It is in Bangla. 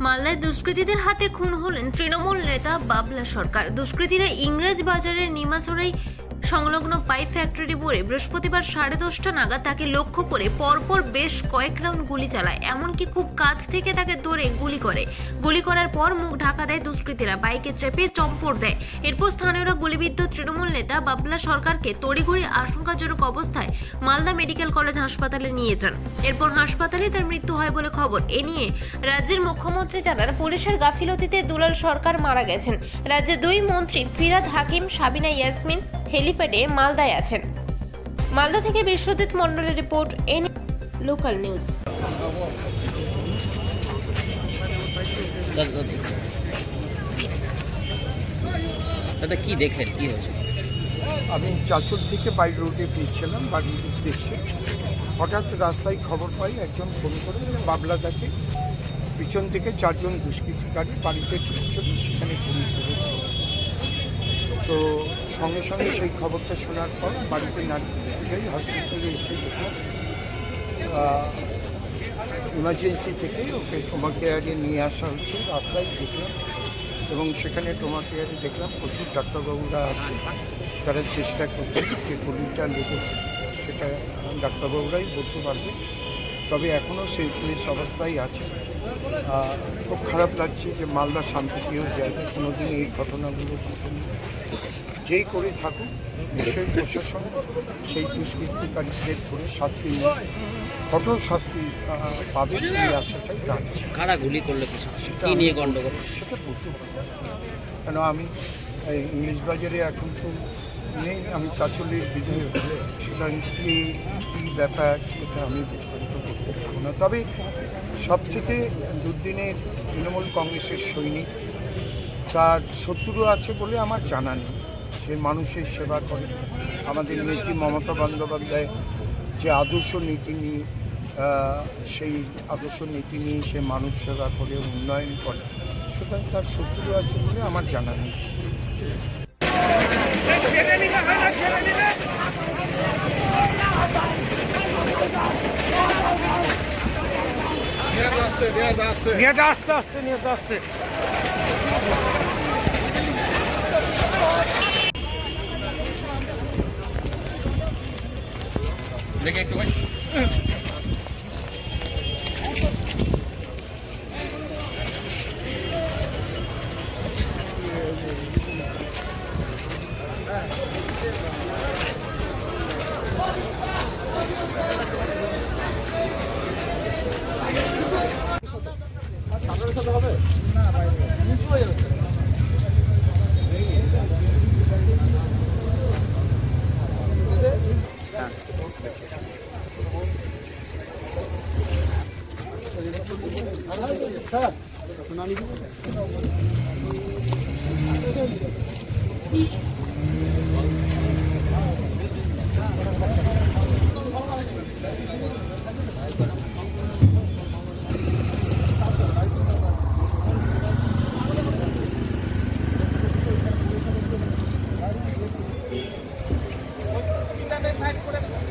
মালদায় দুষ্কৃতীদের হাতে খুন হলেন তৃণমূল নেতা বাবলা সরকার। দুষ্কৃতীরা ইংরেজ বাজারের নিমাছড়াই সংলগ্ন পাইপ ফ্যাক্টরি মোড়ে বৃহস্পতিবার 10:30 নাগাদ তাকে লক্ষ্য করে পরপর বেশ কয়েক রাউন্ড গুলি চালায়। এমনকি খুব কাছ থেকে তাকে ধরে গুলি করে। গুলি করার পর মুখ ঢাকা দেয় দুষ্কৃতীরা, বাইকে চেপে চম্পট দেয়। এরপর স্থানীয়রা গুলিবিদ্ধ তৃণমূল নেতা বাবলা সরকারকে তড়িঘড়ি আশঙ্কাজনক অবস্থায় মালদা মেডিকেল কলেজ হাসপাতালে নিয়ে যান। এরপর হাসপাতালে তার মৃত্যু হয় বলে খবর। এ নিয়ে রাজ্যের মুখ্যমন্ত্রী জানান, পুলিশের গাফিলতিতে দুলাল সরকার মারা গেছেন। রাজ্যের দুই মন্ত্রী ফিরহাদ হাকিম, সাবিনা ইয়াসমিন হেলিপ্যাডে মালদায় আছেন। মালদা থেকে বিশ্বজিৎ মণ্ডলের রিপোর্ট, এন লোকাল নিউজ। দাদা কি দেখলেন, কি হয়েছে? আমি চাঁচল থেকে বাই রোডে ফিরছিলাম বাড়ির উদ্দেশ্যে। হঠাৎ রাস্তায় খবর পাই, একজন ফোন করে বাবলাদাকে পিছন থেকে 4 জন দুষ্কৃতিকারী বাড়িতে ঢুকছিল, সেখানে গুলি করেছে। তো সঙ্গে সঙ্গে সেই খবরটা শোনার পর বাড়িতে না যাই, হসপিটালে এসে দেখলাম ইমার্জেন্সি থেকে ওকে ট্রমা কেয়ারে নিয়ে আসা হচ্ছে। রাস্তায় দেখলাম এবং সেখানে ট্রমা কেয়ারে দেখলাম প্রচুর ডাক্তারবাবুরা আছে, তারা চেষ্টা করছে যে গুলিটা লেগেছে সেটা ডাক্তারবাবুরাই বলতে পারবে। তবে এখনও শেষমেশ অবস্থায় আছে। খুব খারাপ লাগছে যে মালদা শান্তিপ্রিয় জায়গা, কোনোদিন এই ঘটনাগুলো ঘটেনি। যেই করে থাকুক নিশ্চয়ই প্রশাসন সেই দুষ্কৃতিকারীদের ধরে শাস্তি নেয়, কঠোর শাস্তি পাবে এই আশাটাই রাখছি। কারা গুলি করলে কি নিয়ে গন্ডগোল সেটা বলতে পারবো না, কেন আমি ইংলিশ বাজারে এখন তো নেই, আমি চাঁচলের বিধায়ক, সেটা কি ব্যাপার এটা আমি বিস্তারিত করতে পারবো না। তবে সবথেকে দুর্দিনের তৃণমূল কংগ্রেসের সৈনিক, তার শত্রু আছে বলে আমার জানা নেই। সে মানুষের সেবা করে। আমাদের নেত্রী মমতা বন্দ্যোপাধ্যায় যে আদর্শ নীতি নিয়ে সেই আদর্শ নীতি নিয়ে সে মানুষ সেবা করে, উন্নয়ন করে, সুতরাং তার শত্রু আছে বলে আমার জানা নেই। আস্তে দেখে একটু ভাই। হবে না বাইরে হবে